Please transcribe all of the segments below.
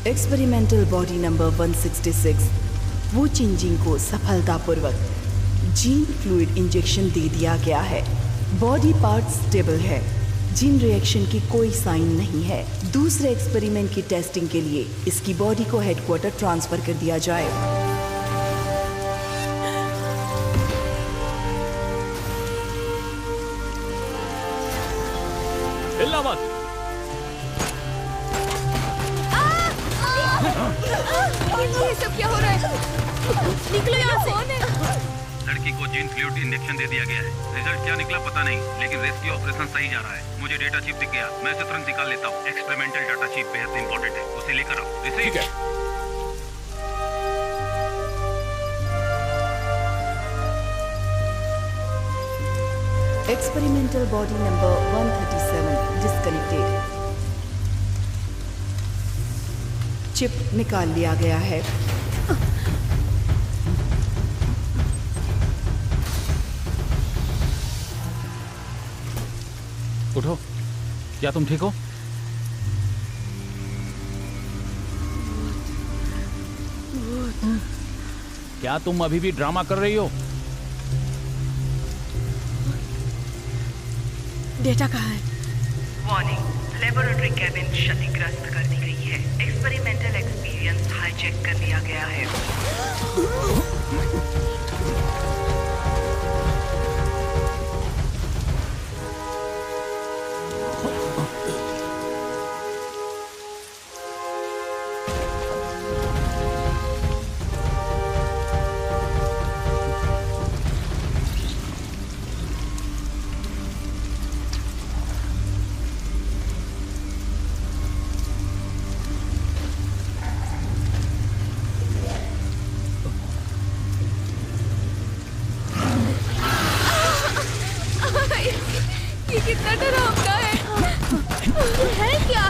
Experimental body number 166 वो changing को सफलतापूर्वक जीन फ्लूइड इंजेक्शन दे दिया गया है। बॉडी पार्ट स्टेबल है, जीन रिएक्शन की कोई साइन नहीं है। दूसरे एक्सपेरिमेंट की टेस्टिंग के लिए इसकी बॉडी को हेडक्वार्टर ट्रांसफर कर दिया जाए। हिलना मत। ये सब क्या हो रहा है? निकलो यहाँ से। लड़की को जीन फ्लूइड इंजेक्शन दे दिया गया है। रिजल्ट क्या निकला पता नहीं, लेकिन रेस्क्यू ऑपरेशन सही जा रहा है। मुझे डेटा चिप दिख गया, मैं इसे तुरंत निकाल लेता हूँ। एक्सपेरिमेंटल डाटा चिप बेहद इंपॉर्टेंट है, उसे लेकर आओ। ठीक है। Experimental body number 137 disconnected. Chip निकाल लिया गया है। उठो, क्या तुम ठीक हो? क्या तुम अभी भी ड्रामा कर रही हो? डेटा कहाँ है? वार्निंग, लेबोरेटरी कैबिन क्षतिग्रस्त कर दी गई है। एक्सपेरिमेंटल एक्सपीरियंस हाईजैक कर लिया गया है। ये कितना डरावना है। ये है क्या?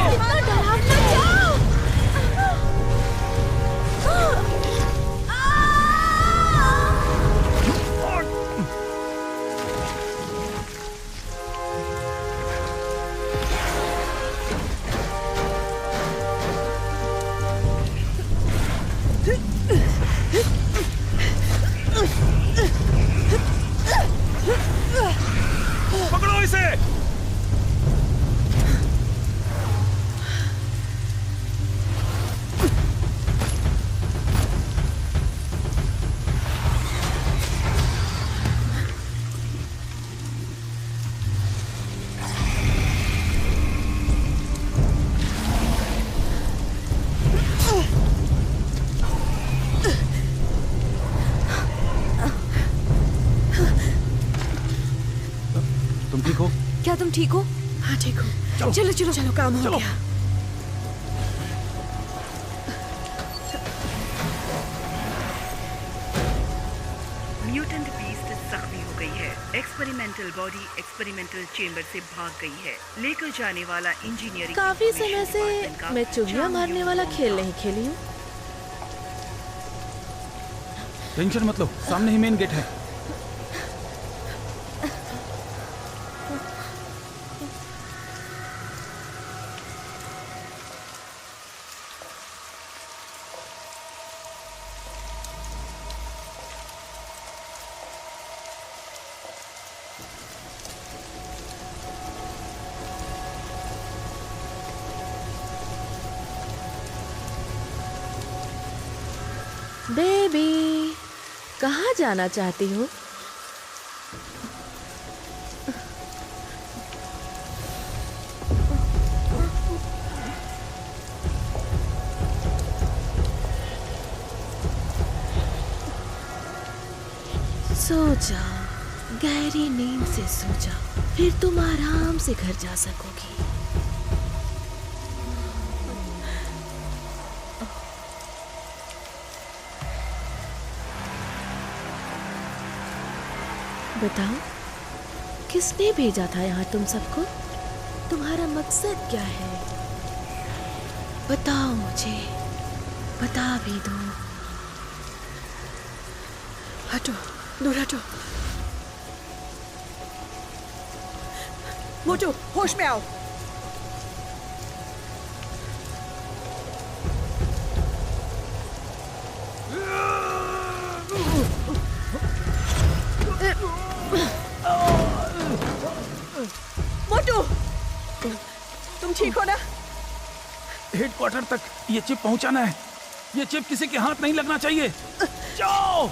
कितना डरावना क्या? पकड़ो इसे। तुम ठीक हो? क्या तुम ठीक हो? हाँ ठीक हो। चलो चलो चलो, काम हो चलो। गया। म्यूटेंट बीस्ट जख्मी हो गई है। एक्सपेरिमेंटल बॉडी एक्सपेरिमेंटल चेंबर से भाग गई है। लेकर जाने वाला इंजीनियरिंग काफी समय से मैं चुगिया मारने वाला खेल नहीं खेली हूँ। टेंशन मत लो, सामने ही मेन गेट है। बेबी, कहाँ जाना चाहती हो? सो जाओ, गहरी नींद से सो जाओ, फिर तुम आराम से घर जा सकोगी। बताओ, किसने भेजा था यहाँ तुम सबको? तुम्हारा मकसद क्या है? बताओ मुझे, बता भी दो। हटो, दूर हटो। मोटू, होश में आओ। मोटू, तुम ठीक हो ना? हेडक्वार्टर तक ये चिप पहुंचाना है। ये चिप किसी के हाथ नहीं लगना चाहिए। जाओ।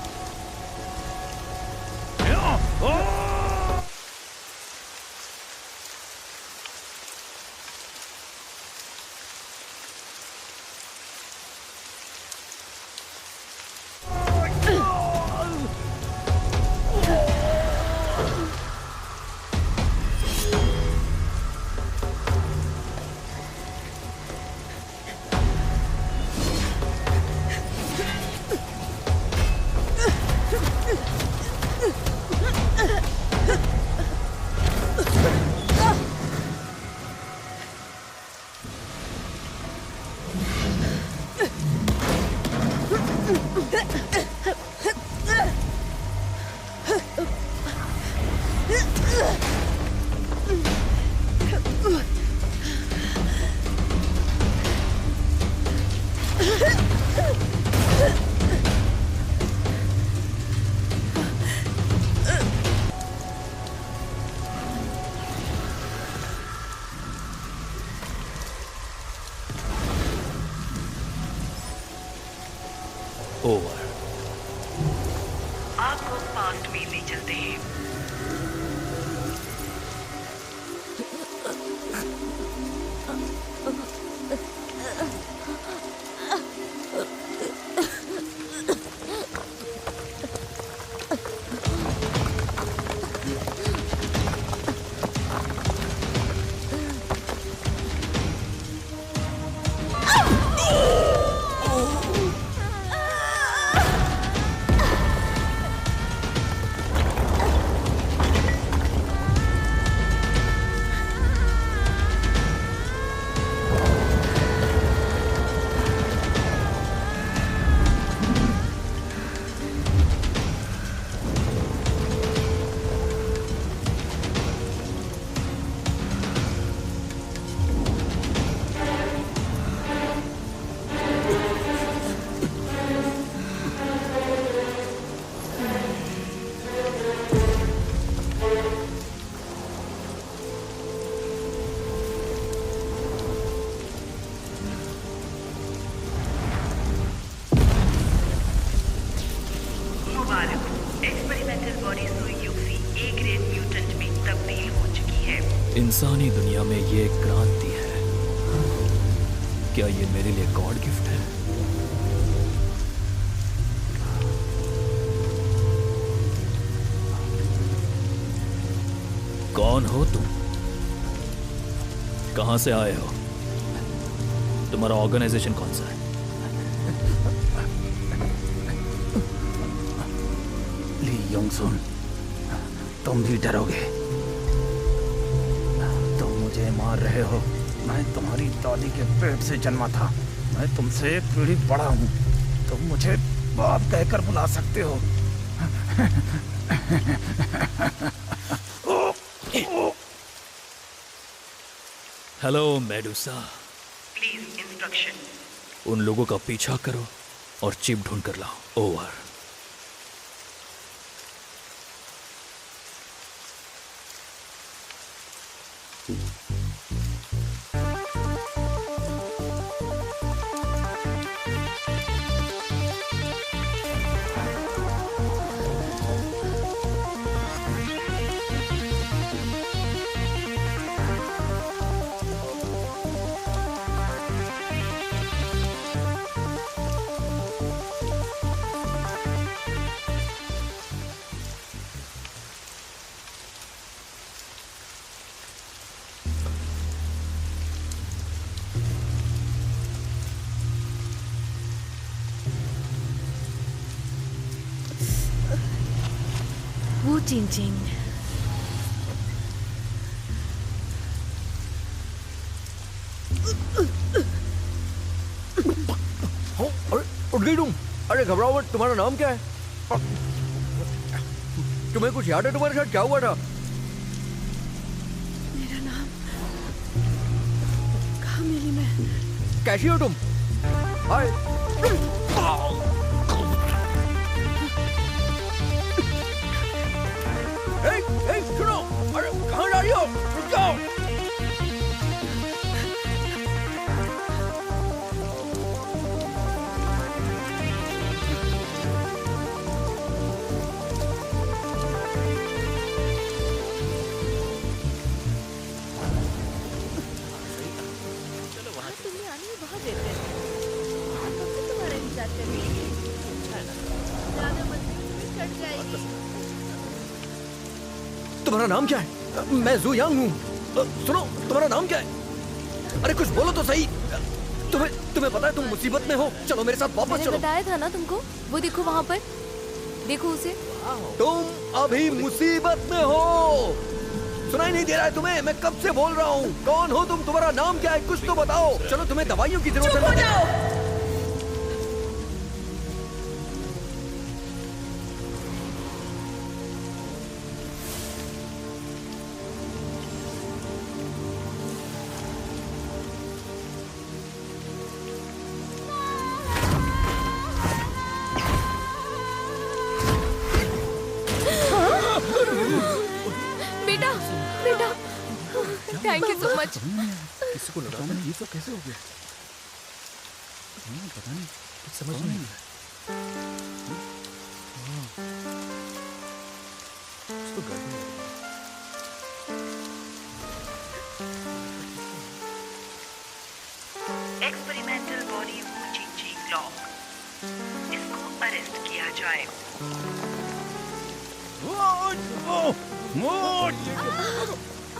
ओवर। आपको पास्ट में ले चलते हैं। एक्सपेरिमेंटल बॉडी सुयुक्सी ए ग्रेड म्यूटेंट में तब्दील हो चुकी है। इंसानी दुनिया में ये एक क्रांति है। क्या ये मेरे लिए गॉड गिफ्ट है? कौन हो तुम? कहां से आए हो? तुम्हारा ऑर्गेनाइजेशन कौन सा है? ली योंगसुन, तुम भी डरोगे। तुम मुझे मार रहे हो। मैं तुम्हारी दादी के पेट से जन्मा था। मैं तुमसे एक पीढ़ी बड़ा हूँ। तुम मुझे बाप कहकर बुला सकते हो। Hello Medusa. Please instruction. उन लोगों का पीछा करो और चिप ढूंढ कर लाओ। ओवर। वो चिंचिंग, उठ गई तुम? अरे घबराओ मत, तुम्हारा नाम क्या है? तुम्हें कुछ याद है तुम्हारे साथ क्या हुआ था? मेरा नाम कामिली। मैं कैसी हो तुम? हाय। सुनो, अरे कहाँ जा रही हो? रुक जाओ। तुमने आने में बहुत देर कर दी। कब से तुम्हारा इंतजार कर रही है? ज्यादा मत कट जाएगी। तुम्हारा नाम क्या है? मैं जू यांग हूँ। सुनो, तुम्हारा नाम क्या है? अरे कुछ बोलो तो सही। तुम्हें पता है तुम मुसीबत में हो। चलो मेरे साथ वापस मैंने चलो। बताया था ना तुमको, वो देखो वहाँ पर, देखो उसे। तुम अभी मुसीबत में हो। सुनाई नहीं दे रहा है तुम्हें? मैं कब से बोल रहा हूँ। कौन हो तुम? तुम्हारा नाम क्या है? कुछ तो बताओ। चलो तुम्हें दवाइयों की जरूरत है। बेटा, बेटा, थैंक यू सो मच। किसी को लगा ये सब कैसे हो गया? पता नहीं, कुछ समझ नहीं आ एक्सपेरिमेंटल बॉडी वू चेंजिंग लॉक, इसको अरेस्ट किया जाए।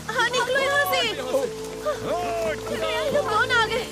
हाँ, निकलो यहाँ से। कौन आ गए?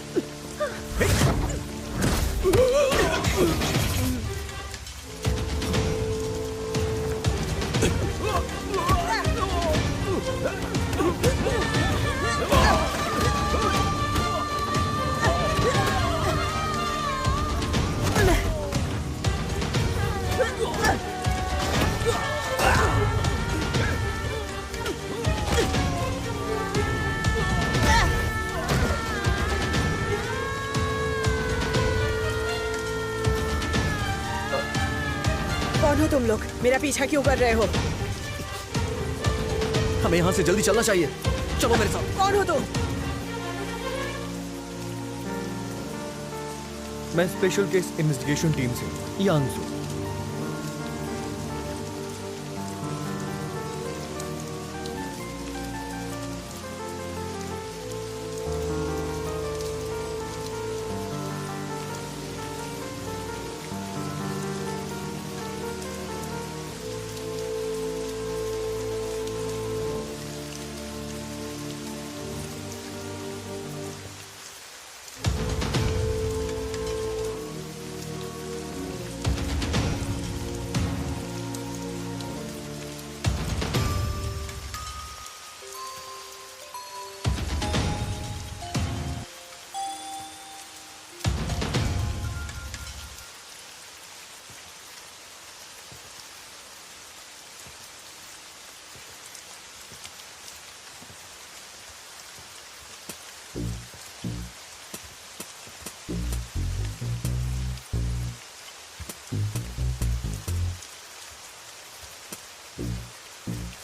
कौन हो तुम लोग? मेरा पीछा क्यों कर रहे हो? हमें यहाँ से जल्दी चलना चाहिए। चलो मेरे साथ। कौन हो तुम? मैं स्पेशल केस इन्वेस्टिगेशन टीम से यांगजू।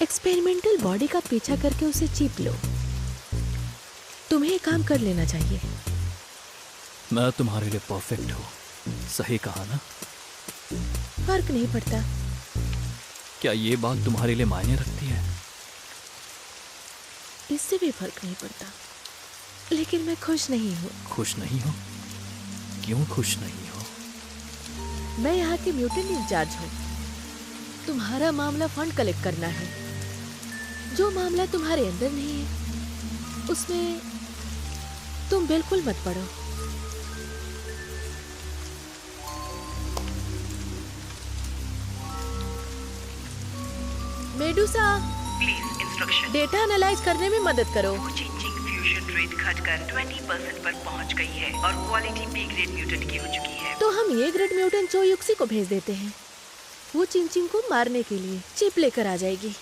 एक्सपेरिमेंटल बॉडी का पीछा करके उसे चीप लो। तुम्हें ये काम कर लेना चाहिए। मैं तुम्हारे लिए परफेक्ट हूँ। सही कहा ना? फर्क नहीं पड़ता। क्या ये बात तुम्हारे लिए मायने रखती है? इससे भी फर्क नहीं पड़ता। लेकिन मैं खुश नहीं हूँ। खुश नहीं हो? क्यों खुश नहीं हो? मैं यहाँ की म्यूटेंट इंचार्ज हूँ। तुम्हारा मामला फंड कलेक्ट करना है। जो मामला तुम्हारे अंदर नहीं है उसमें तुम बिल्कुल मत पड़ो। Medusa, please instruction. Data analyse करने में मदद करो। चेंजिंग फ्यूजन रेट घटकर 20% पर पहुंच गई है और क्वालिटी बी ग्रेड म्यूटेंट की हो चुकी है। तो हम ये ग्रेड म्यूटेंट चो युक्सी को भेज देते हैं। वो चिंचिंग को मारने के लिए चिप लेकर आ जाएगी।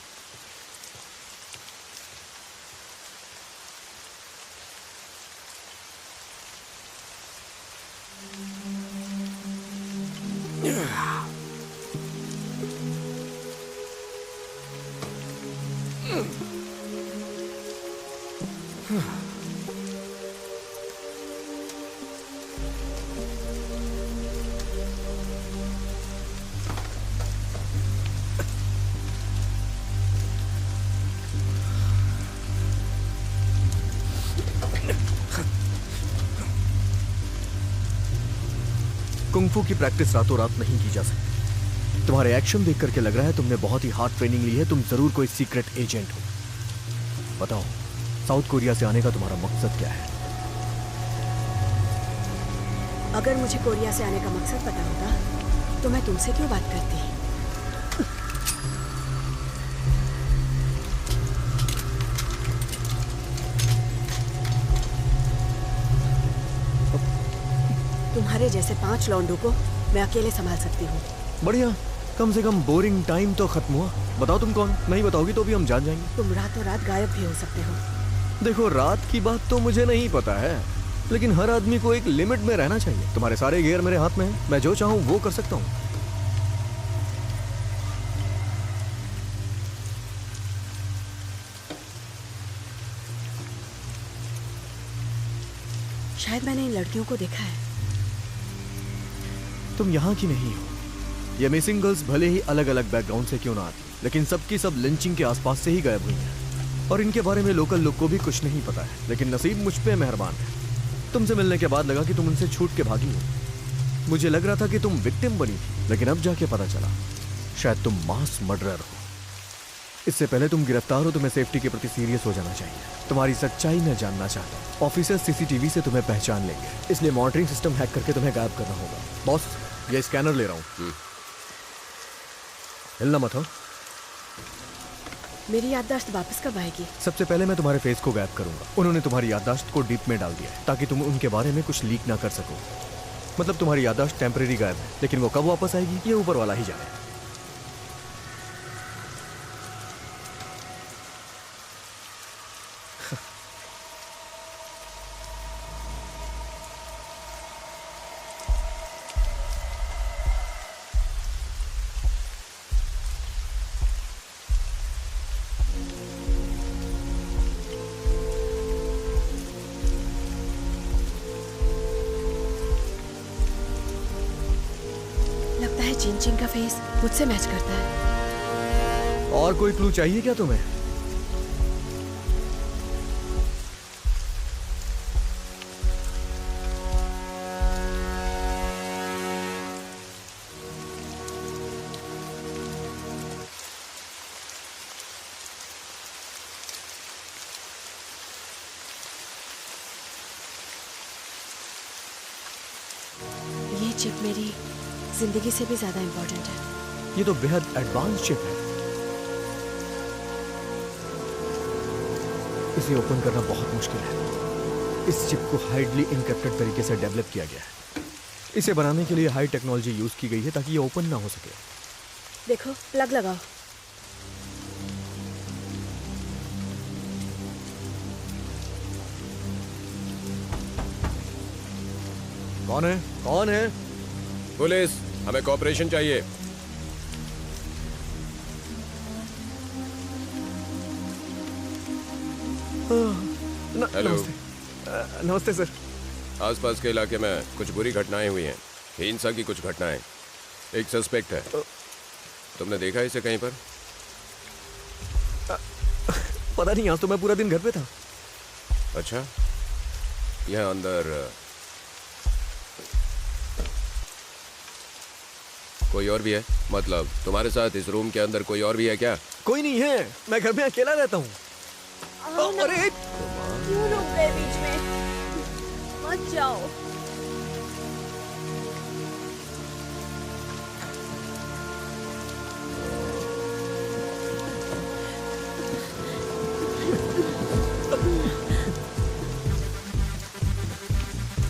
कुंग-फू की प्रैक्टिस रातों रात नहीं की जा सकती। तुम्हारे एक्शन देख करके लग रहा है तुमने बहुत ही हार्ड ट्रेनिंग ली है। तुम जरूर कोई सीक्रेट एजेंट हो। बताओ, साउथ कोरिया से आने का तुम्हारा मकसद क्या है? अगर मुझे कोरिया से आने का मकसद पता होता तो मैं तुमसे क्यों बात करती? तुम्हारे जैसे 5 लौंडों को मैं अकेले संभाल सकती हूँ। बढ़िया, कम से कम बोरिंग टाइम तो खत्म हुआ। बताओ तुम कौन? नहीं बताओगी तो भी हम जान जाएंगे। तुम रातों रात गायब भी हो सकते हो। देखो, रात की बात तो मुझे नहीं पता है, लेकिन हर आदमी को एक लिमिट में रहना चाहिए। तुम्हारे सारे गियर मेरे हाथ में हैं। मैं जो चाहूँ वो कर सकता हूँ। शायद मैंने इन लड़कियों को देखा है। तुम यहाँ की नहीं हो। ये मिसिंग गर्ल्स भले ही अलग अलग बैकग्राउंड से क्यों ना आती, लेकिन सबकी सब लिंचिंग के आसपास से ही गायब हुई हैं। और इनके बारे में लोकल लोग को भी कुछ नहीं पता है, लेकिन नसीब मुझ पे मेहरबान है। तुमसे मिलने के बाद लगा कि तुम उनसे छूट के भागी हो। मुझे लग रहा था कि तुम विक्टिम बनी थी, लेकिन अब जाके पता चला शायद तुम मास मर्डरर हो। इससे पहले तुम गिरफ्तार हो, तुम्हें सेफ्टी के प्रति सीरियस हो जाना चाहिए। तुम्हारी सच्चाई मैं जानना चाहता हूँ। ऑफिसर सीसीटीवी से तुम्हें पहचान लेंगे, इसलिए मॉनिटरिंग सिस्टम हैक करके तुम्हें गायब करना होगा। बॉस, ये स्कैनर ले रहा हूँ। हिलना मत हो। मेरी याददाश्त वापस कब आएगी? सबसे पहले मैं तुम्हारे फेस को गायब करूंगा। उन्होंने तुम्हारी याददाश्त को डीप में डाल दिया है ताकि तुम उनके बारे में कुछ लीक ना कर सको। मतलब तुम्हारी याददाश्त टेम्परेरी गायब है, लेकिन वो कब वापस आएगी ये ऊपर वाला ही जाने। चिंचिंग का फेस मुझसे मैच करता है। और कोई क्लू चाहिए क्या तुम्हें? ये चिप मेरी जिंदगी से भी ज्यादा इंपॉर्टेंट है। ये तो बेहद एडवांस चिप है। इसे ओपन करना बहुत मुश्किल है। इस चिप को हाइडली इनक्रिप्टेड तरीके से डेवलप किया गया है। इसे बनाने के लिए हाई टेक्नोलॉजी यूज की गई है ताकि ये ओपन ना हो सके। देखो, प्लग लगाओ। कौन है? कौन है? पुलिस, हमें कोऑपरेशन चाहिए। हेलो। नमस्ते सर। आसपास के इलाके में कुछ बुरी घटनाएं हुई हैं, हिंसा की कुछ घटनाएं। एक सस्पेक्ट है। तुमने देखा इसे कहीं पर? पता नहीं, आज तो मैं पूरा दिन घर पे था। अच्छा, यहाँ अंदर कोई और भी है? मतलब तुम्हारे साथ इस रूम के अंदर कोई और भी है क्या? कोई नहीं है, मैं घर में अकेला रहता हूँ। अरे क्यों लोग गए बीच में? मत जाओ।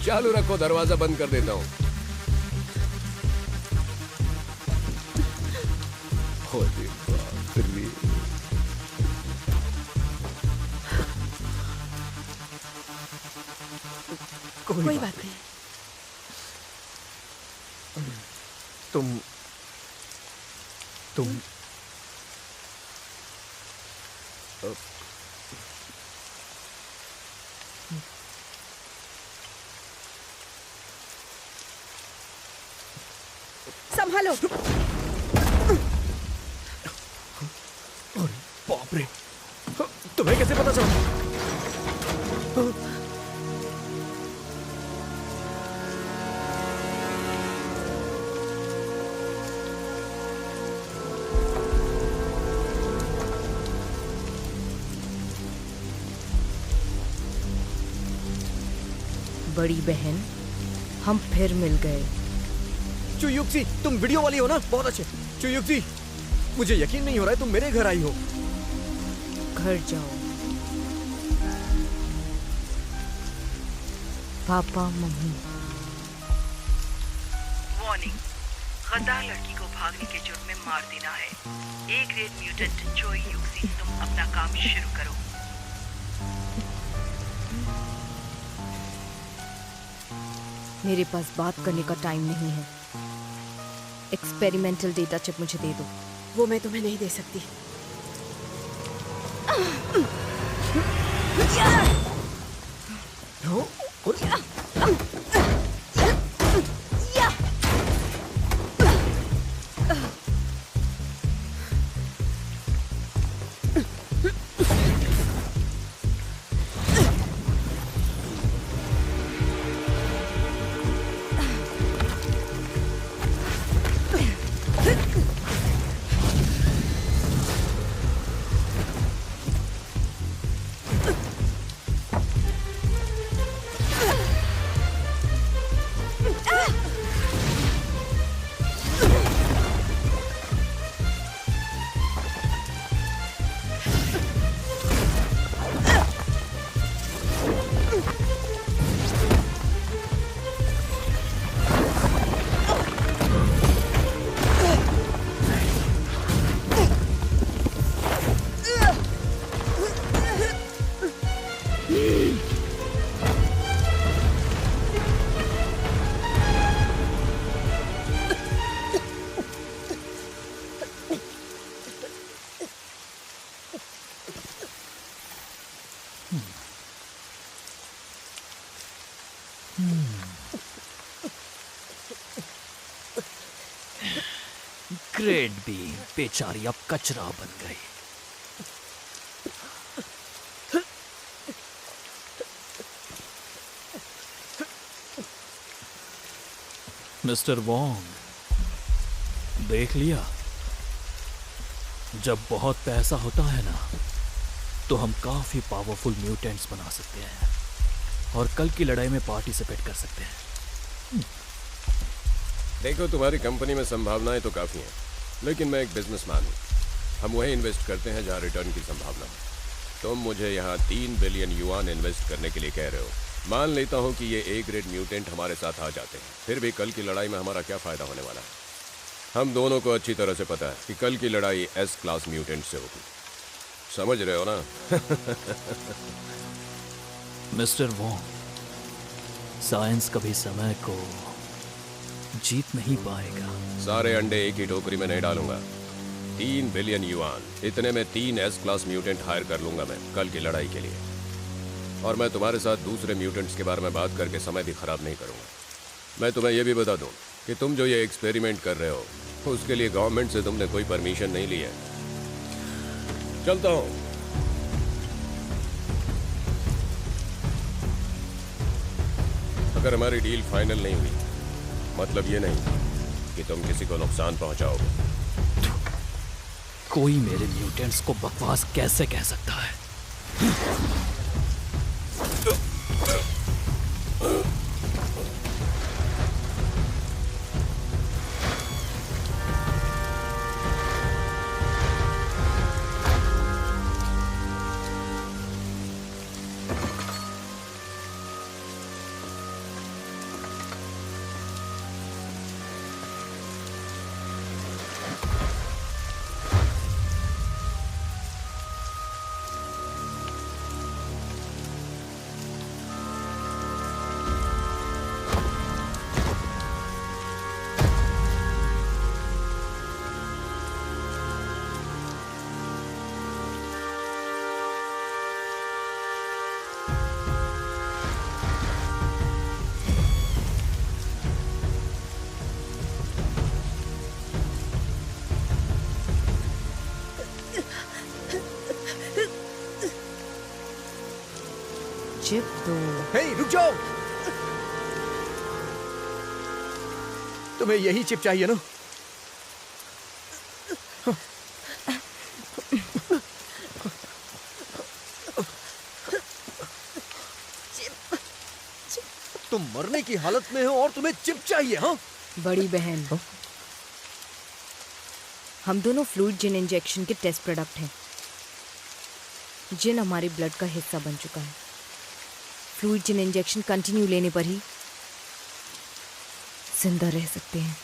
चालू रखो, दरवाजा बंद कर देता हूँ। अरे बाप रे। कोई बात नहीं। तुम संभालो। अरे बाप रे, तुम्हें कैसे पता चला? बड़ी बहन, हम फिर मिल गए। चुयुक्सी, तुम वीडियो वाली हो ना? बहुत अच्छे। चुयुक्सी, मुझे यकीन नहीं हो रहा है तुम मेरे घर आई हो। घर जाओ। Papa mummy. वार्निंग, गद्दार लड़की को भागने के जुर्म में मार देना है। ए ग्रेड म्यूटेंट चोई युक्सी, तुम अपना काम शुरू करो। मेरे पास बात करने का टाइम नहीं है। एक्सपेरिमेंटल डेटा चिप मुझे दे दो। वो मैं तुम्हें नहीं दे सकती। ग्रेट बी बेचारी अब कचरा बन गई। मिस्टर वोंग, देख लिया, जब बहुत पैसा होता है ना तो हम काफी पावरफुल म्यूटेंट्स बना सकते हैं और कल की लड़ाई में पार्टिसिपेट कर सकते हैं। देखो, तुम्हारी कंपनी में संभावनाएं तो काफी हैं, लेकिन मैं एक बिजनेसमैन हूँ। हम वहीं इन्वेस्ट करते हैं जहाँ रिटर्न की संभावना है। तुम मुझे यहाँ 3 बिलियन युआन इन्वेस्ट करने के लिए कह रहे हो। मान लेता हूँ कि ये ए ग्रेड म्यूटेंट हमारे साथ आ जाते हैं, फिर भी कल की लड़ाई में हमारा क्या फायदा होने वाला है? हम दोनों को अच्छी तरह से पता है कि कल की लड़ाई एस क्लास म्यूटेंट से होगी। समझ रहे हो ना? मिस्टर वोंग, साइंस कभी समय को जीत नहीं पाएगा। सारे अंडे एक ही टोकरी में नहीं डालूंगा। 3 बिलियन युआन, इतने में 3 एस क्लास म्यूटेंट हायर कर लूंगा मैं कल की लड़ाई के लिए। और मैं तुम्हारे साथ दूसरे म्यूटेंट्स के बारे में बात करके समय भी खराब नहीं करूंगा। मैं तुम्हें यह भी बता दूं कि तुम जो ये एक्सपेरिमेंट कर रहे हो उसके लिए गवर्नमेंट से तुमने कोई परमिशन नहीं ली है। चलता हूं। अगर हमारी डील फाइनल नहीं हुई, मतलब ये नहीं कि तुम किसी को नुकसान पहुंचाओगे। कोई मेरे म्यूटेंट्स को बकवास कैसे कह सकता है? चिप दो। हे, रुक जाओ। तुम्हें यही चिप चाहिए ना? तुम मरने की हालत में हो और तुम्हें चिप चाहिए? हाँ बड़ी बहन, हम दोनों फ्लूइड जिन इंजेक्शन के टेस्ट प्रोडक्ट हैं। जिन हमारे ब्लड का हिस्सा बन चुका है। फ्लूइड जिन इंजेक्शन कंटिन्यू लेने पर ही जिंदा रह सकते हैं।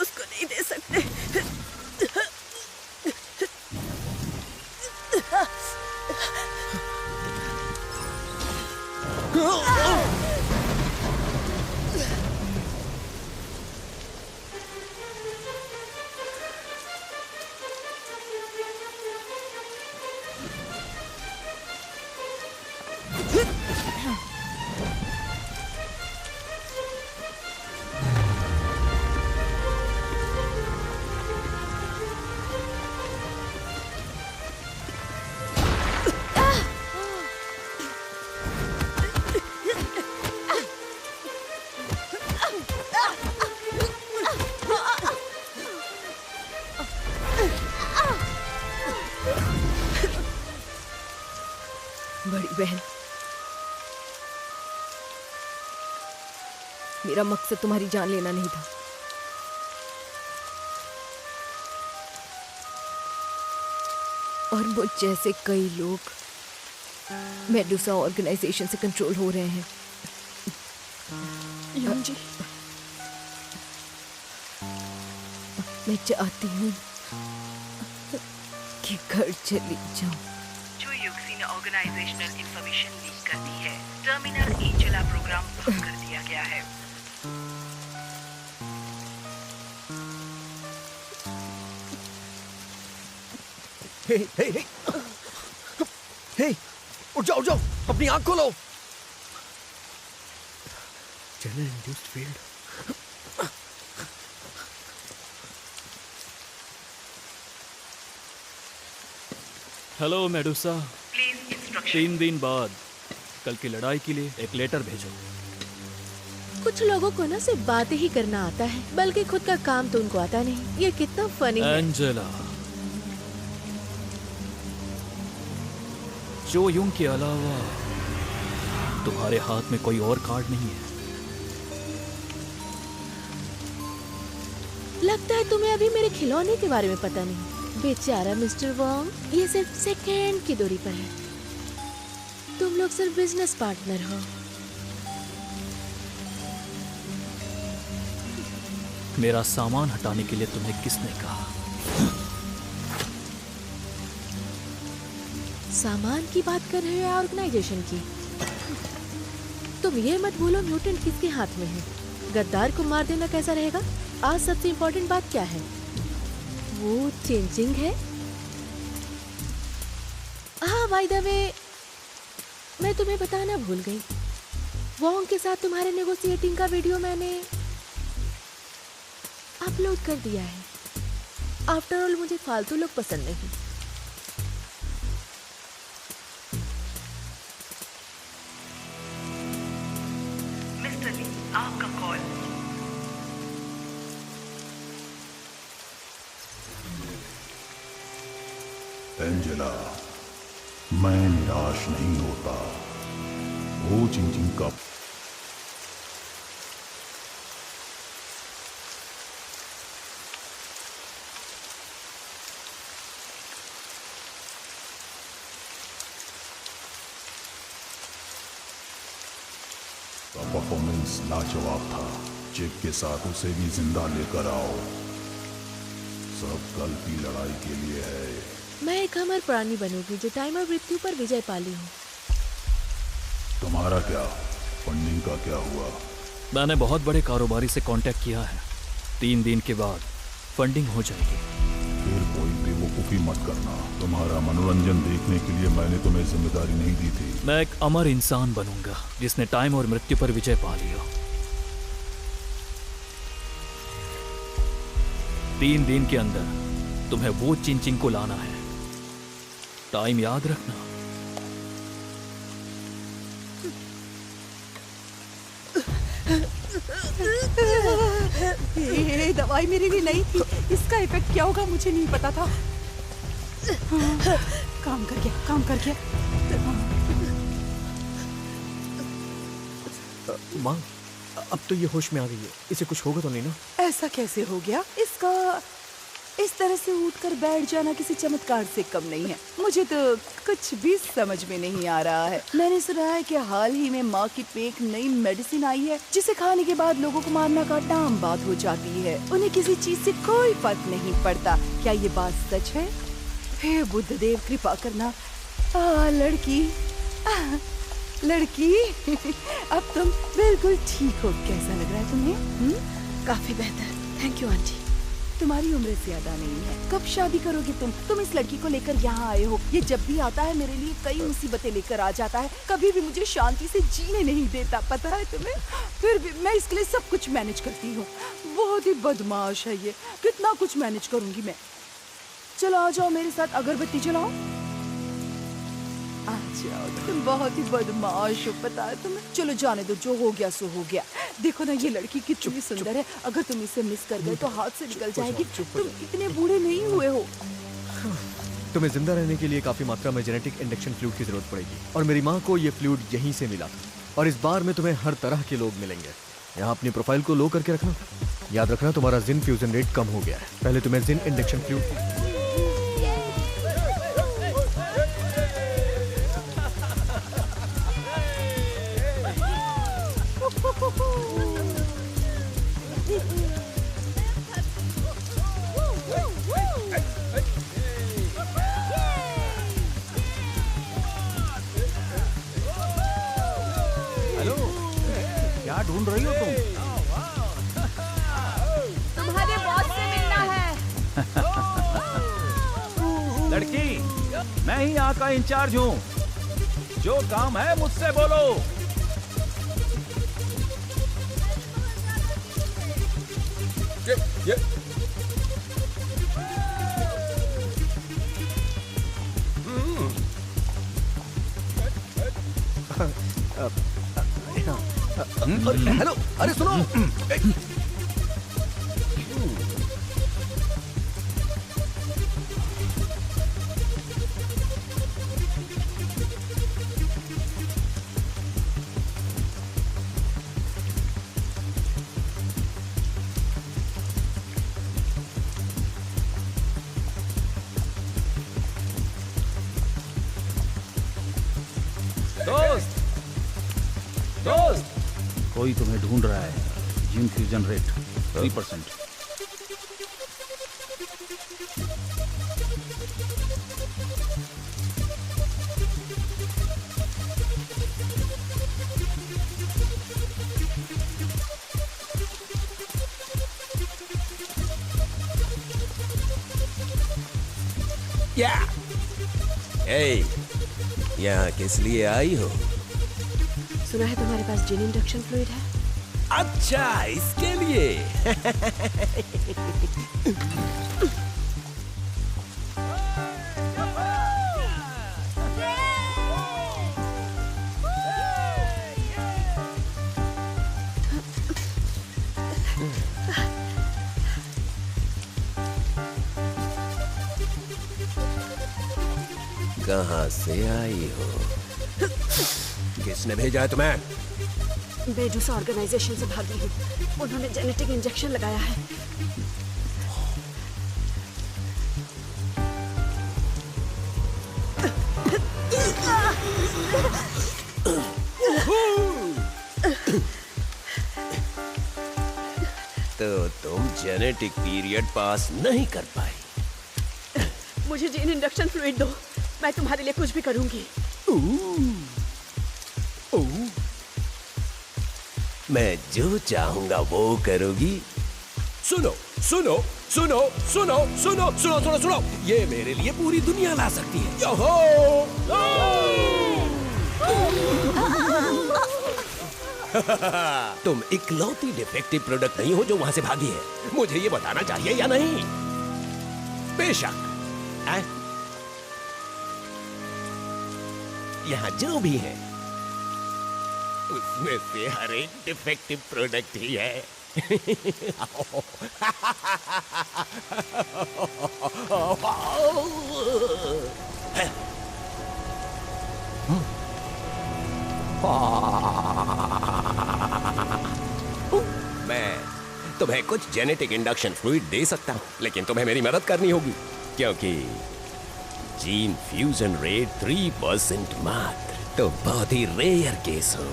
उसको नहीं दे सकते। बड़ी बहन, मेरा मकसद तुम्हारी जान लेना नहीं था। और मुझ जैसे कई लोग मेडुसा ऑर्गेनाइजेशन से कंट्रोल हो रहे हैं। जी, मैं चाहती हूँ कि घर चली जाऊं। जो युक्सी ने ऑर्गेनाइजेशनल इंफॉर्मेशन लीक कर दी है। टर्मिनल एंजेला प्रोग्राम बंद कर दिया गया है। हे, हे, हे, हे, उठ जाओ, अपनी आंख खोलो। Channel induced field. Hello Medusa, please instruction. 3 दिन बाद कल की लड़ाई के लिए एक लेटर भेजो। कुछ लोगों को ना सिर्फ बातें ही करना आता है, बल्कि खुद का काम तो उनको आता नहीं। ये कितना फनी है। एंजेला, जो यूं के अलावा तुम्हारे हाथ में कोई और कार्ड नहीं है। लगता है तुम्हें अभी मेरे खिलौने के बारे में पता नहीं। बेचारा मिस्टर वॉन्ग, ये सिर्फ सेकेंड की दूरी पर है। तुम लोग सिर्फ बिजनेस पार्टनर हो। मेरा सामान हटाने के लिए तुम्हें किसने कहा? सामान की बात कर रहे हो या ऑर्गेनाइजेशन की? तुम ये मत भूलो म्यूटेंट किसके हाथ में है। गद्दार को मार देना कैसा रहेगा? आज सबसे इम्पोर्टेंट बात क्या है? वो चेंजिंग है। हाँ, बाय द वे, मैं तुम्हें बताना भूल गई। वॉन्ग के साथ तुम्हारे नेगोशिएटिंग का वीडियो मैंने अपलोड कर दिया है। आफ्टर ऑल मुझे फालतू लोग पसंद नहीं। मिस्टर ली, आपका कॉल। एंजेला, मैं निराश नहीं होता। वो चिंचिंग का परफॉर्मेंस लाजवाब था। चिप के साथ उसे भी जिंदा लेकर आओ। सब कल की लड़ाई के लिए है। मैं एक अमर प्राणी बनूंगी जो टाइम और मृत्यु पर विजय पाली हूँ। तुम्हारा क्या? फंडिंग का क्या हुआ? मैंने बहुत बड़े कारोबारी से कांटेक्ट किया है। 3 दिन के बाद फंडिंग हो जाएगी। फिर कोई बेवकूफ़ी मत करना। तुम्हारा मनोरंजन देखने के लिए मैंने तुम्हें जिम्मेदारी नहीं दी थी। मैं एक अमर इंसान बनूंगा जिसने टाइम और मृत्यु पर विजय पा लिया। 3 दिन के अंदर तुम्हें वो चिंचिंग को लाना है। टाइम याद रखना। ये दवाई मेरे लिए नहीं थी, इसका इफेक्ट क्या होगा मुझे नहीं पता था। काम कर गया, काम कर गया। माँ, अब तो ये होश में आ गई है, इसे कुछ होगा तो नहीं ना? ऐसा कैसे हो गया? इसका इस तरह से उठकर बैठ जाना किसी चमत्कार से कम नहीं है। मुझे तो कुछ भी समझ में नहीं आ रहा है। मैंने सुना है कि हाल ही में माँ की पे एक नई मेडिसिन आई है जिसे खाने के बाद लोगों को मारना का आम बात हो जाती है। उन्हें किसी चीज से कोई फर्क नहीं पड़ता। क्या ये बात सच है? हे बुद्धदेव कृपा करना। लड़की लड़की अब तुम बिल्कुल ठीक हो। कैसा लग रहा है तुम्हें? काफी बेहतर, थैंक यू आंटी। तुम्हारी उम्र ज्यादा नहीं है, कब शादी करोगे तुम इस लड़की को लेकर यहाँ आए हो। ये जब भी आता है मेरे लिए कई मुसीबतें लेकर आ जाता है, कभी भी मुझे शांति से जीने नहीं देता, पता है तुम्हें? फिर भी मैं इसके लिए सब कुछ मैनेज करती हूँ। बहुत ही बदमाश है ये, कितना कुछ मैनेज करूंगी मैं। चलो आ जाओ मेरे साथ, अगरबत्ती जलाओ। आ जाओ, तुम बहुत ही बदमाश हो, पता है तुम्हें। चलो जाने दो, जो हो गया सो हो गया। देखो ना ये लड़की कितनी सुंदर है, अगर तुम इसे मिस कर गए तो हाथ से निकल जाएगी। तुम इतने बूढ़े नहीं हुए हो। तुम्हें जिंदा रहने के लिए काफी मात्रा में जेनेटिक इंडक्शन फ्लूइड की जरूरत पड़ेगी, और मेरी माँ को ये फ्लूइड यहीं से मिला था। और इस बार में तुम्हें हर तरह के लोग मिलेंगे। यहाँ अपनी प्रोफाइल को लो करके रखना। याद रखना तुम्हारा जिन फ्यूजन रेट कम हो गया है। पहले तुम्हें जिन इंडक्शन फ्लूइड क्या ढूंढ रही हो तुम? तुम्हारे बॉस से मिलना है। लड़की, मैं ही यहाँ का इंचार्ज हूँ। जो काम है मुझसे बोलो। ये हेलो, अरे सुनो। दोस्त, कोई तुम्हें ढूंढ रहा है। Gene fusion rate 3%। क्या? यहाँ किस लिए आई हो? सुना है तुम्हारे पास जिन इंडक्शन फ्लूइड है। अच्छा, इसके लिए। कहाँ से आई हो? किसने भेजा है तुम्हें? बेजूस ऑर्गेनाइजेशन से भागी हूँ। उन्होंने जेनेटिक इंजेक्शन लगाया है। तो तुम जेनेटिक पीरियड पास नहीं कर पाई। मुझे जीन इंडक्शन फ्लूइड दो, मैं तुम्हारे लिए कुछ भी करूंगी। मैं जो चाहूंगा वो करोगी। सुनो सुनो सुनो सुनो सुनो सुनो सुनो सुनो, ये मेरे लिए पूरी दुनिया ला सकती है। योहो! तुम इकलौती डिफेक्टिव प्रोडक्ट नहीं हो जो वहां से भागी है। मुझे ये बताना चाहिए या नहीं? बेशक। यहाँ जो भी है उसमें से हर एक डिफेक्टिव प्रोडक्ट ही है। मैं तुम्हें कुछ जेनेटिक इंडक्शन फ्लूइड दे सकता हूं, लेकिन तुम्हें मेरी मदद करनी होगी क्योंकि जीन फ्यूजन रेट 3% मात्र, तो बहुत ही रेयर केस हो।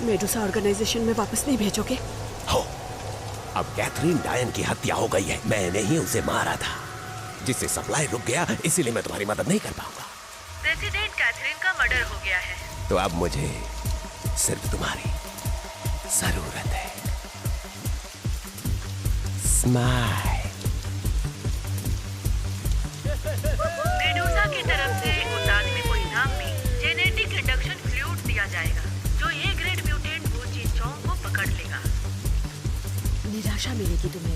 मेडुसा ऑर्गेनाइजेशन में वापस नहीं भेजोगे? हो, अब कैथरीन डायन की हत्या हो गई है। मैंने ही उसे मारा था, जिससे सप्लाई रुक गया, इसीलिए मैं तुम्हारी मदद नहीं कर पाऊंगा। प्रेसिडेंट कैथरीन का मर्डर हो गया है। तो अब मुझे सिर्फ तुम्हारी जरूरत है। स्माइल। मेडुसा की तरफ से उस आदमी को इनाम में जेनेटिक इंडक्शन फ्लूइड दिया जाएगा, जो ए ग्रेड म्यूटेंट वो चिंचोंग को पकड़ लेगा। निराशा मिलेगी तुम्हें।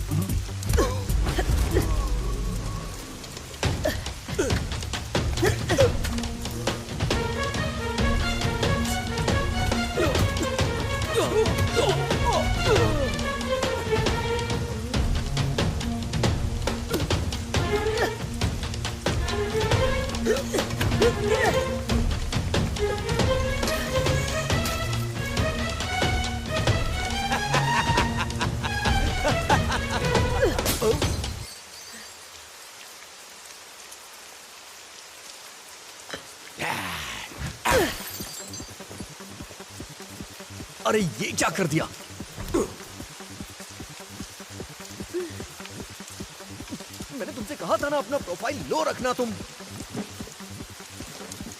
अरे ये क्या कर दिया? मैंने तुमसे कहा था ना अपना प्रोफाइल लो रखना।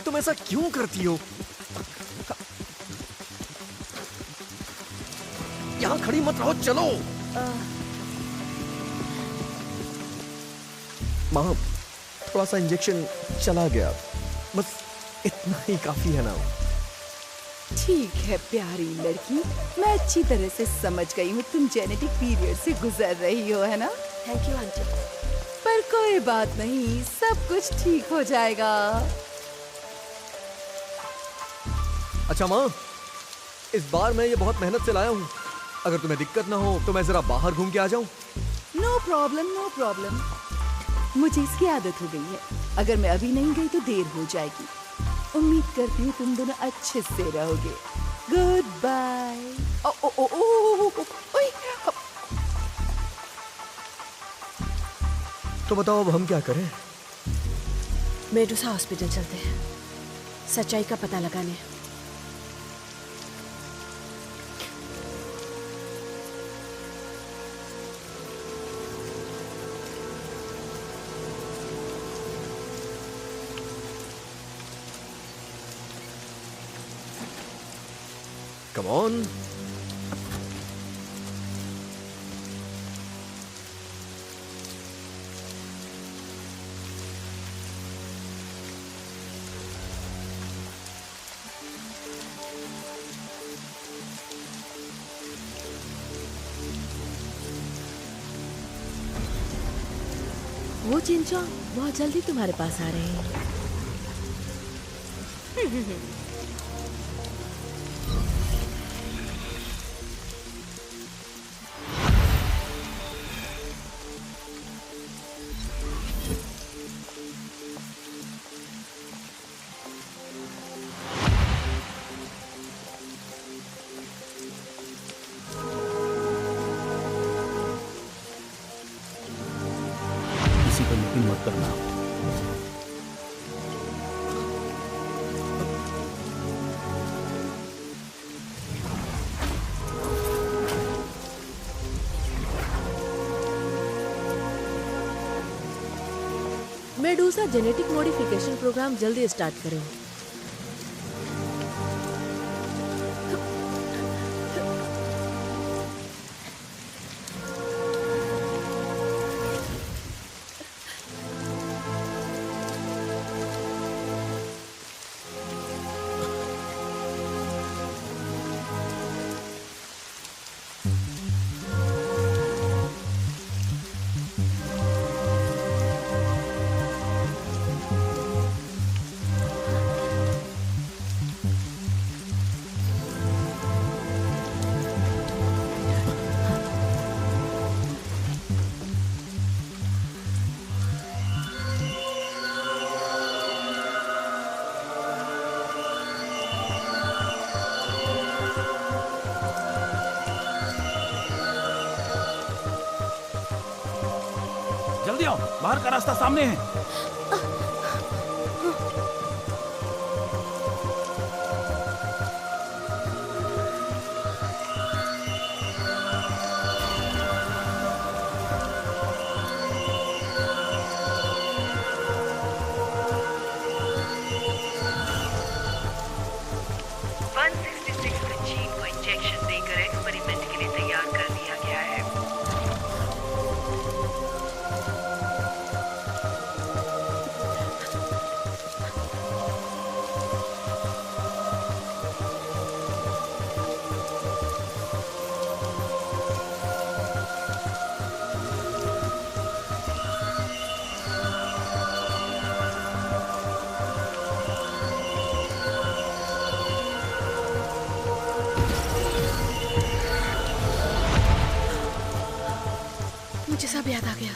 तुम ऐसा क्यों करती हो? यहां खड़ी मत रहो, चलो। मां, थोड़ा सा इंजेक्शन चला गया, बस इतना ही काफी है ना। ठीक है प्यारी लड़की, मैं अच्छी तरह से समझ गई हूँ तुम जेनेटिक पीरियड से गुजर रही हो, है ना? Thank you aunty. पर कोई बात नहीं, सब कुछ ठीक हो जाएगा। अच्छा माँ, इस बार मैं ये बहुत मेहनत से लाया हूँ। अगर तुम्हें दिक्कत ना हो तो मैं जरा बाहर घूम के आ जाऊँ? No problem, no problem. मुझे इसकी आदत हो गई है। अगर मैं अभी नहीं गई तो देर हो जाएगी। उम्मीद करती हूँ तुम दोनों अच्छे से रहोगे। Goodbye. तो बताओ अब हम क्या करें? मेडुसा हॉस्पिटल चलते हैं, सच्चाई का पता लगाने। Come on. वो चिंचोंग बहुत जल्दी तुम्हारे पास आ रहे हैं। मत करना। मेडुसा जेनेटिक मॉडिफिकेशन प्रोग्राम जल्दी स्टार्ट करें। जल्दी आओ, बाहर का रास्ता सामने है। जीन को इंजेक्शन देकर एक्सपेरिमेंट के लिए तैयार कर दिया गया है। मुझे सब याद आ गया।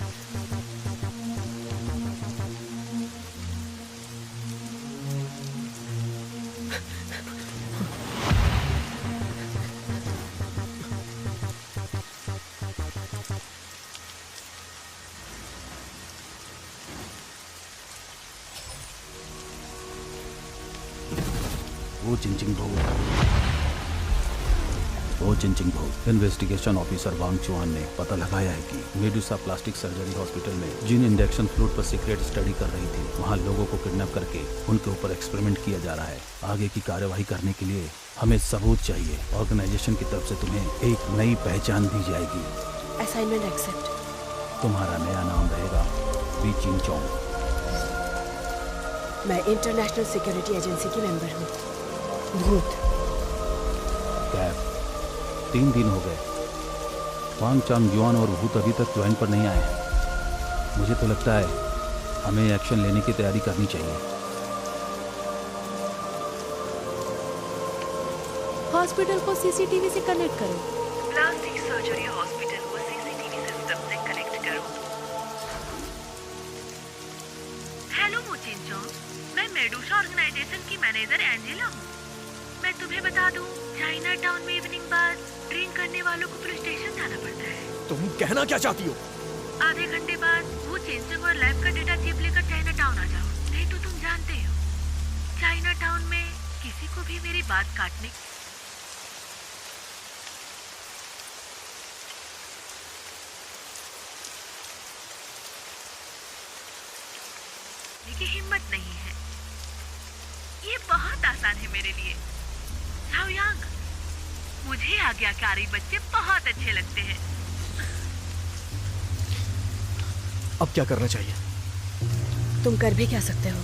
वो चिंचिंग भो इन्वेस्टिगेशन ऑफिसर वांग चुआन ने पता लगाया है कि मेडुसा प्लास्टिक सर्जरी हॉस्पिटल में जिन इंजेक्शन फ्लूइड पर सीक्रेट स्टडी कर रही थी, वहां लोगों को किडनैप करके उनके ऊपर एक्सपेरिमेंट किया जा रहा है। आगे की कार्यवाही करने के लिए हमें सबूत चाहिए। ऑर्गेनाइजेशन की तरफ से तुम्हें एक नई पहचान दी जाएगी। Assignment accept. तुम्हारा नया नाम रहेगा वी चिन चोंग। मैं इंटरनेशनल सिक्योरिटी एजेंसी की मेंबर हूँ, भूत। कैब 3 दिन हो गए, वांग चांग युआन और भूत अभी तक ज्वाइन पर नहीं आए। मुझे तो लगता है हमें एक्शन लेने की तैयारी करनी चाहिए। हॉस्पिटल को सीसीटीवी से कनेक्ट करो। प्लास्टिक सर्जरी हॉस्पिटल को सीसीटीवी सिस्टम से कनेक्ट करो। हेलो मोचिंचो, मैं मेडुसा ऑर्गेनाइजेशन की मैनेजर एंजेला हूँ। मैं तुम्हें बता दूं, चाइना टाउन में इवनिंग बाद ड्रिंक करने वालों को पुलिस स्टेशन जाना पड़ता है। तुम कहना क्या चाहती हो? आधे घंटे बाद वो चेंजिंग और लैब का डेटा चिप लेकर चाइना टाउन आ जाओ, नहीं तो तुम जानते हो चाइना टाउन में किसी को भी मेरी बात काटने की हिम्मत नहीं है। ये बहुत आसान है मेरे लिए। झाओ यांग, मुझे आज्ञाकारी बच्चे बहुत अच्छे लगते हैं। अब क्या करना चाहिए? तुम कर भी क्या सकते हो?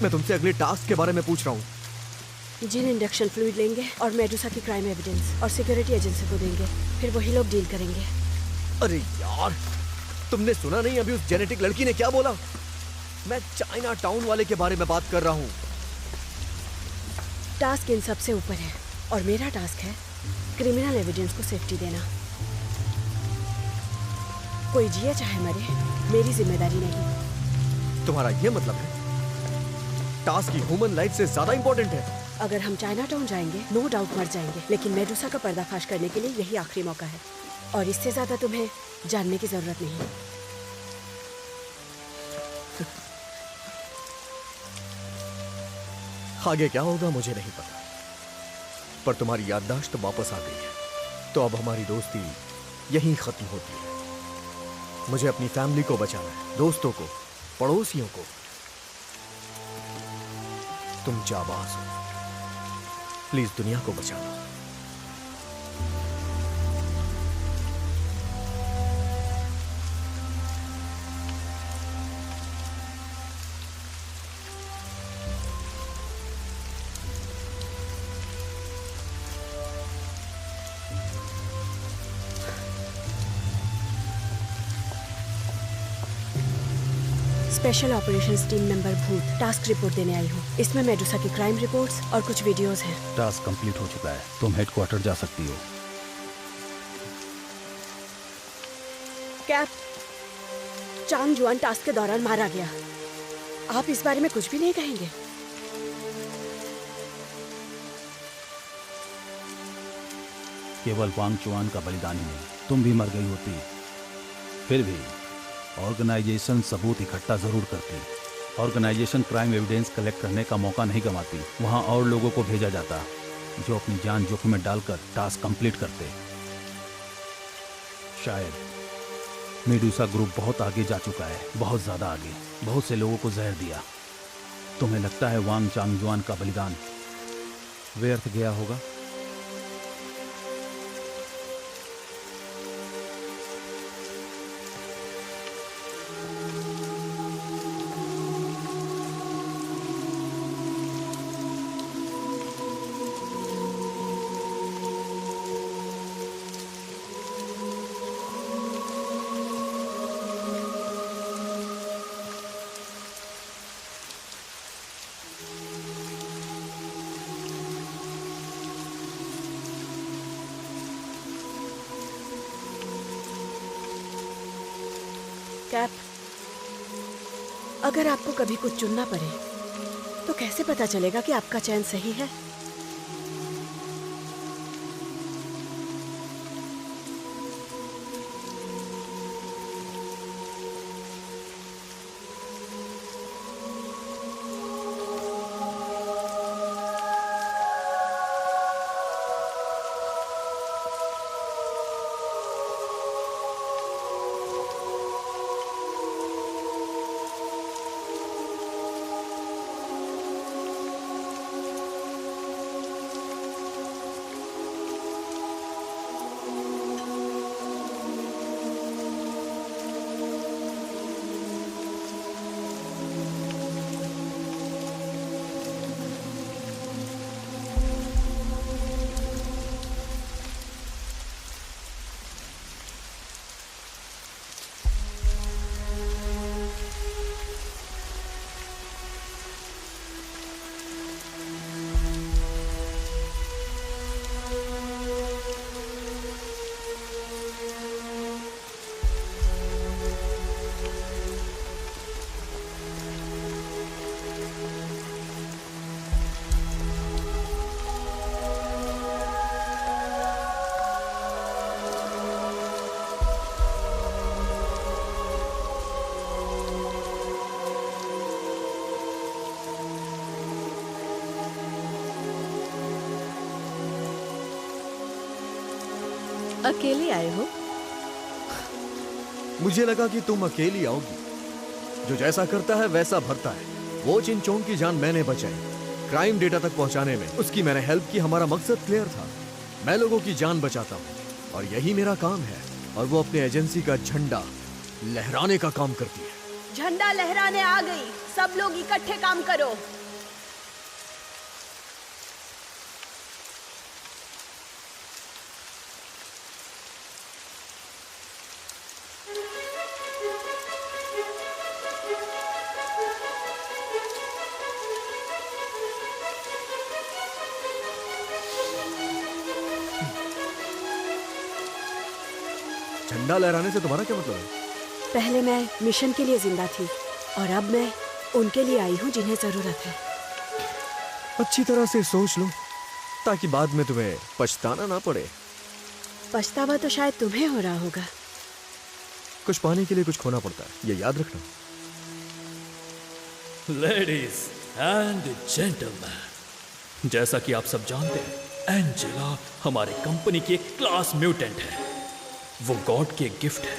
मैं तुमसे अगले टास्क के बारे में पूछ रहा हूँ। जिन इंडक्शन फ्लूइड लेंगे और मेडुसा की क्राइम एविडेंस और सिक्योरिटी एजेंसी को देंगे, फिर वही लोग डील करेंगे। अरे यार, तुमने सुना नहीं अभी उस जेनेटिक लड़की ने क्या बोला? मैं चाइना टाउन वाले के बारे में बात कर रहा हूँ। टास्क इन सबसे ऊपर है और मेरा टास्क है क्रिमिनल एविडेंस को सेफ्टी देना। कोई जिए चाहे मरे, मेरी जिम्मेदारी नहीं। तुम्हारा ये मतलब है टास्क की ह्यूमन लाइफ से ज्यादा इंपॉर्टेंट है? अगर हम चाइना टाउन जाएंगे, नो डाउट मर जाएंगे, लेकिन मेडुसा का पर्दाफाश करने के लिए यही आखिरी मौका है और इससे ज्यादा तुम्हें जानने की जरूरत नहीं। आगे क्या होगा मुझे नहीं पता, पर तुम्हारी याददाश्त वापस आ गई है, तो अब हमारी दोस्ती यहीं खत्म होती है। मुझे अपनी फैमिली को बचाना है, दोस्तों को, पड़ोसियों को। तुम जाबाज हो, प्लीज दुनिया को बचा लो। स्पेशल ऑपरेशंस टीम मेंबर भूत टास्क रिपोर्ट देने आई हूँ। इसमें मेडुसा की क्राइम रिपोर्ट्स और कुछ वीडियोस हैं। टास्क कंप्लीट हो चुका है, तुम हेडक्वार्टर जा सकती हो। कैप, चांग जुआन टास्क के दौरान मारा गया। आप इस बारे में कुछ भी नहीं कहेंगे? केवल वांग चुआन का बलिदान ही नहीं, तुम भी मर गई होती फिर भी ऑर्गेनाइजेशन सबूत इकट्ठा जरूर करती। ऑर्गेनाइजेशन क्राइम एविडेंस कलेक्ट करने का मौका नहीं गंवाती। वहाँ और लोगों को भेजा जाता जो अपनी जान जोखिम में डालकर टास्क कंप्लीट करते। शायद मेडूसा ग्रुप बहुत आगे जा चुका है, बहुत ज्यादा आगे। बहुत से लोगों को जहर दिया। तुम्हें लगता है वांग चांगजुआन का बलिदान व्यर्थ गया होगा? कैप, अगर आपको कभी कुछ चुनना पड़े तो कैसे पता चलेगा कि आपका चयन सही है? अकेले आए हो? मुझे लगा कि तुम अकेली आओगी। जो जैसा करता है वैसा भरता है। वो चिनचोंग की जान मैंने बचाई, क्राइम डेटा तक पहुंचाने में उसकी मैंने हेल्प की। हमारा मकसद क्लियर था, मैं लोगों की जान बचाता हूँ और यही मेरा काम है। और वो अपने एजेंसी का झंडा लहराने का काम करती है। झंडा लहराने आ गई, सब लोग इकट्ठे काम करो। झंडा लहराने से तुम्हारा क्या मतलब है? पहले मैं मिशन के लिए जिंदा थी और अब मैं उनके लिए आई हूँ जिन्हें जरूरत है। अच्छी तरह से सोच लो ताकि बाद में तुम्हें पछताना ना पड़े। पछतावा तो शायद तुम्हें हो रहा होगा। कुछ पाने के लिए कुछ खोना पड़ता है, ये याद रखना। लेडीज एंड जेंटलमैन, जैसा कि आप सब जानते हैं, एंजेला हमारे कंपनी की एक क्लास म्यूटेंट है। वो गॉड की एक गिफ्ट है,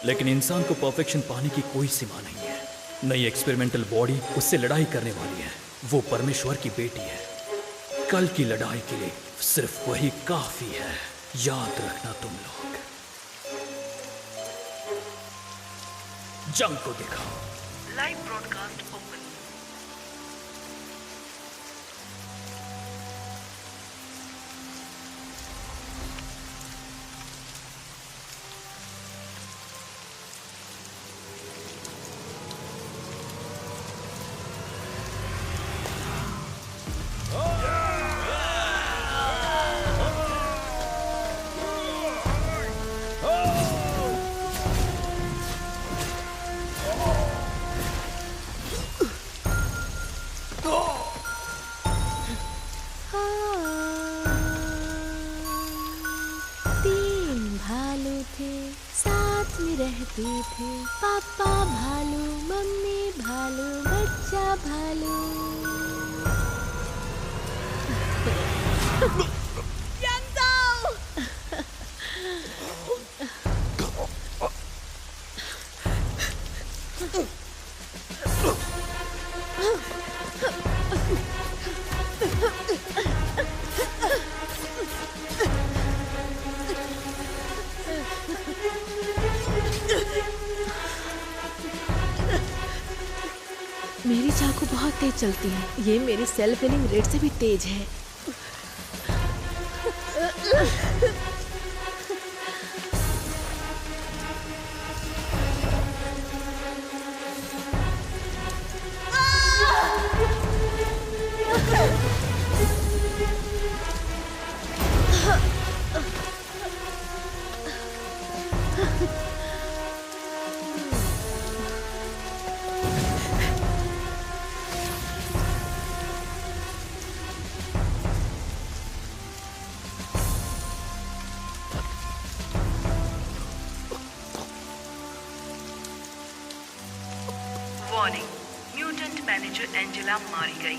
लेकिन इंसान को परफेक्शन पाने की कोई सीमा नहीं है। नई एक्सपेरिमेंटल बॉडी उससे लड़ाई करने वाली है। वो परमेश्वर की बेटी है। कल की लड़ाई के लिए सिर्फ वही काफी है। याद रखना तुम लोग। जंग को दिखाओ। Live broadcast open. साथ में रहते थे, पापा भालू, मम्मी भालू, बच्चा भालू। मेरी चाकू बहुत तेज चलती है, ये मेरी सेल्फ हीलिंग रेट से भी तेज है। वार्निंग, म्यूटेंट मैनेजर एंजेला मारी गई।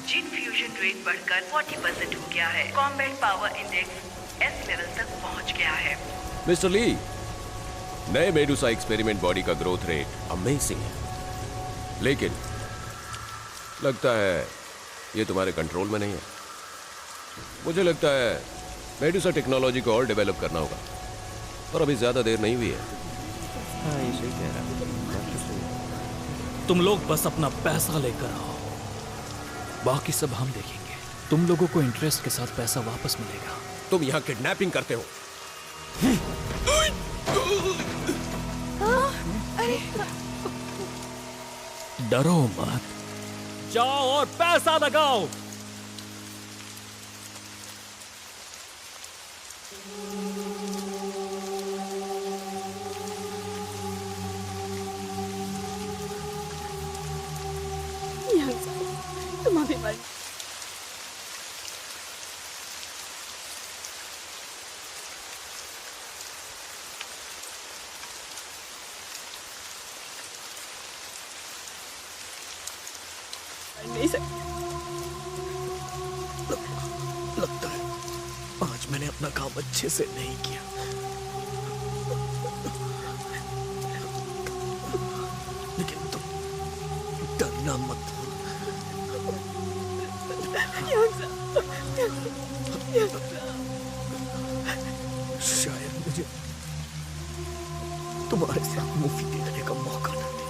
जीन फ्यूजन रेट बढ़कर 40% हो गया है। Combat power index S level तक पहुंच गया है। मिस्टर ली, नए मेडुसा एक्सपेरिमेंट बॉडी का ग्रोथ रेट अमेजिंग है, लेकिन लगता है ये तुम्हारे कंट्रोल में नहीं है। मुझे लगता है मेडुसा टेक्नोलॉजी को और डेवलप करना होगा, और अभी ज्यादा देर नहीं हुई है। हाँ, ये सही कह रहा है। तुम लोग बस अपना पैसा लेकर आओ, बाकी सब हम देखेंगे। तुम लोगों को इंटरेस्ट के साथ पैसा वापस मिलेगा। तुम यहाँ किडनैपिंग करते हो। डरो मत, जाओ और पैसा लगाओ। तुम अभी मर नहीं सकते। लगता है आज मैंने अपना काम अच्छे से नहीं किया। लेकिन तुम डरना मत। शायद मुझे तुम्हारे साथ मूवी देखने का मौका न दे।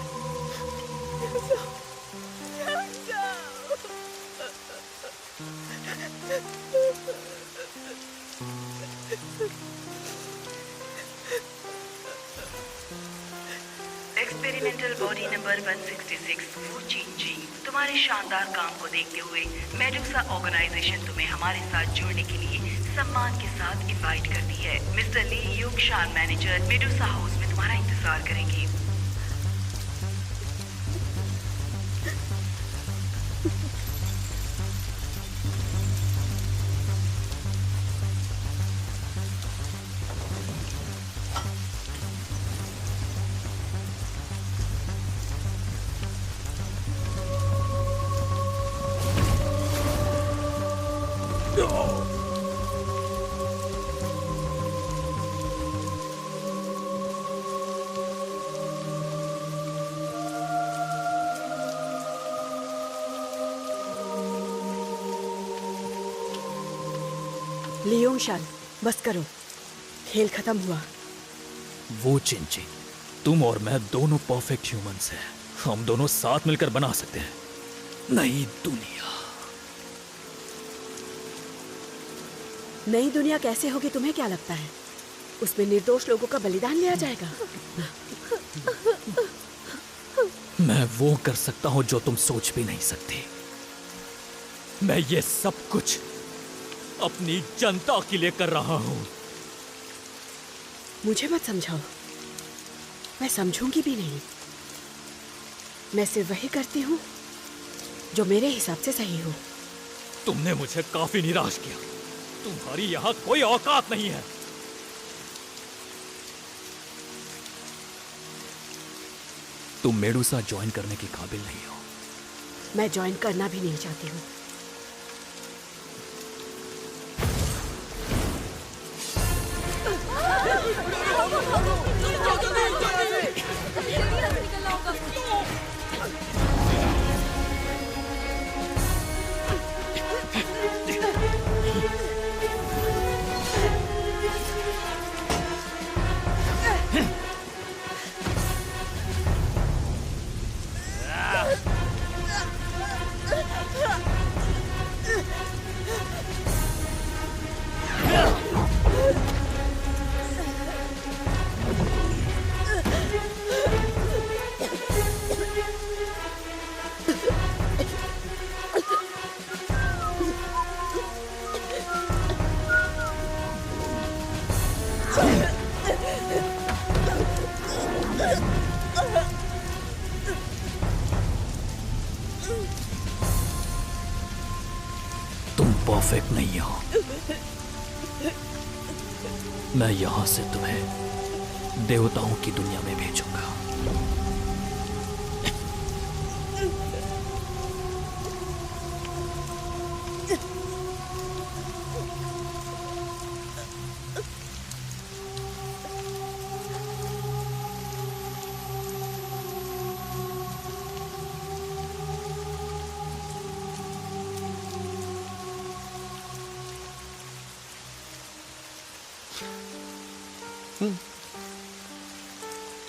एक्सपेरिमेंटल बॉडी नंबर 166 वू चीन जी, तुम्हारे शानदार काम को देखते हुए मेडुसा ऑर्गेनाइजेशन तुम्हें हमारे साथ जुड़ने के लिए सम्मान के साथ इनवाइट करती है। मिस्टर ली यूक शान मैनेजर मेडुसा हाउस में तुम्हारा इंतजार करेंगे। लियोंग शान, बस करो, खेल खत्म हुआ। वो चिंची, तुम और मैं दोनों परफेक्ट ह्यूमंस हैं। हम दोनों साथ मिलकर बना सकते हैं नई दुनिया। नई दुनिया कैसे होगी तुम्हें क्या लगता है? उसमें निर्दोष लोगों का बलिदान लिया जाएगा। मैं वो कर सकता हूं जो तुम सोच भी नहीं सकते। मैं ये सब कुछ अपनी जनता के लिए कर रहा हूं। मुझे मत समझाओ, मैं समझूंगी भी नहीं। मैं सिर्फ वही करती हूं जो मेरे हिसाब से सही हो। तुमने मुझे काफी निराश किया। तुम्हारी यहां कोई औकात नहीं है। तुम मेडुसा ज्वाइन करने के काबिल नहीं हो। मैं ज्वाइन करना भी नहीं चाहती हूँ। तुम परफेक्ट नहीं हो। मैं यहां से तुम्हें देवताओं की दुनिया में भेजूंगा।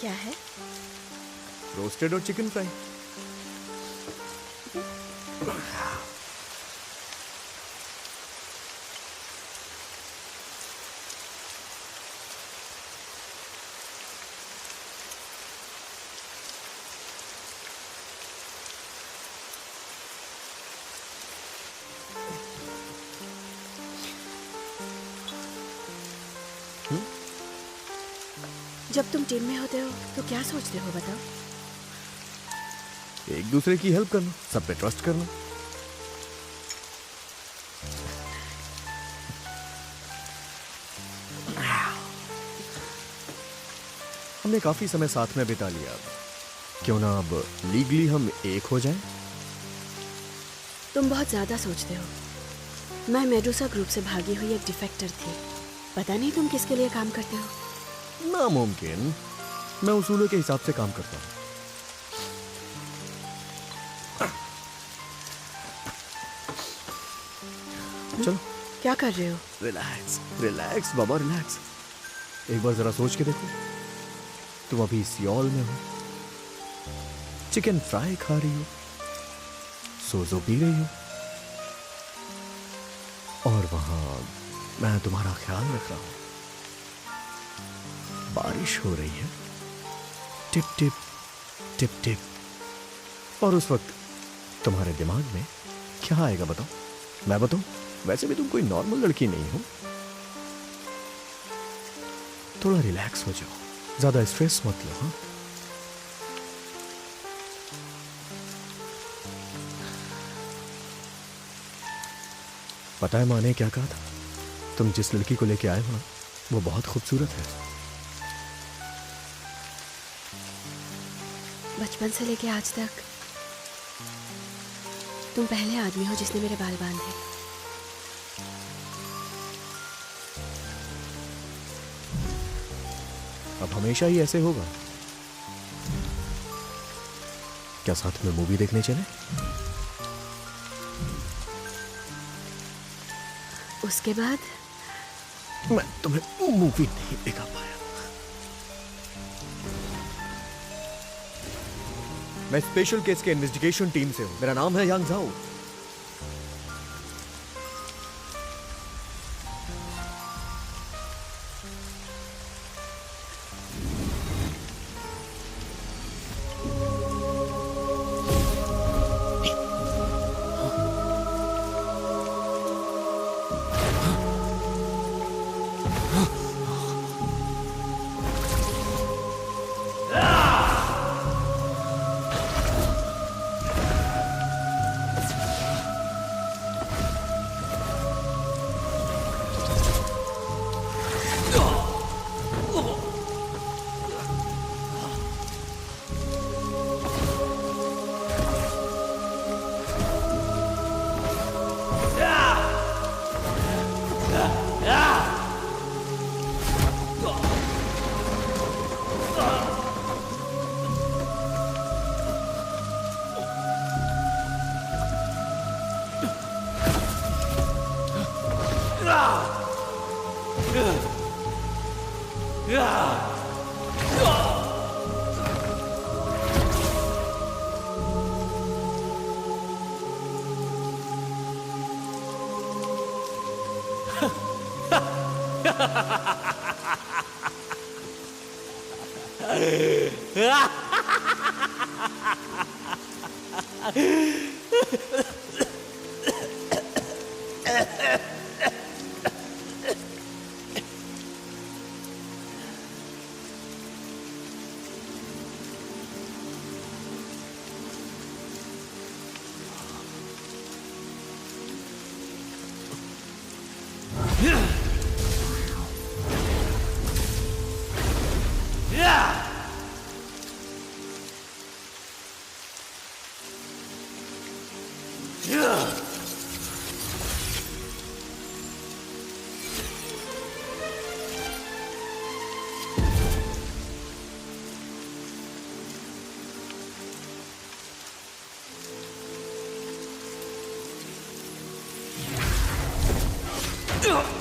क्या है? रोस्टेड और चिकन फ्राई। जब तुम टीम में होते हो तो क्या सोचते हो बताओ? एक दूसरे की हेल्प करना, सब पे ट्रस्ट करना। हमने काफी समय साथ में बिता लिया, क्यों ना अब लीगली हम एक हो जाएं? तुम बहुत ज्यादा सोचते हो। मैं मेडुसा ग्रुप से भागी हुई एक डिफेक्टर थी। पता नहीं तुम किसके लिए काम करते हो। नामुमकिन। मैं उसूलों के हिसाब से काम करता हूं। चलो। क्या कर रहे हो? रिलैक्स रिलैक्स बाबा रिलैक्स। एक बार जरा सोच के देखो, तुम अभी सियोल में हो, चिकन फ्राई खा रही हो, सोजो पी रही हो, और वहां मैं तुम्हारा ख्याल रख रहा हूं। बारिश हो रही है, टिप टिप टिप टिप, और उस वक्त तुम्हारे दिमाग में क्या आएगा बताओ? मैं बताऊं? वैसे भी तुम कोई नॉर्मल लड़की नहीं हो। थोड़ा रिलैक्स हो जाओ, ज्यादा स्ट्रेस मत लो। हाँ, पता है माँ ने क्या कहा था? तुम जिस लड़की को लेके आए हो ना, वो बहुत खूबसूरत है। बचपन से लेके आज तक तुम पहले आदमी हो जिसने मेरे बाल बांधे। अब हमेशा ही ऐसे होगा? क्या साथ में मूवी देखने चले? उसके बाद मैं तुम्हें मूवी नहीं दिखा पाया। मैं स्पेशल केस के इन्वेस्टिगेशन टीम से हूं। मेरा नाम है यांग झाओ। Ugh!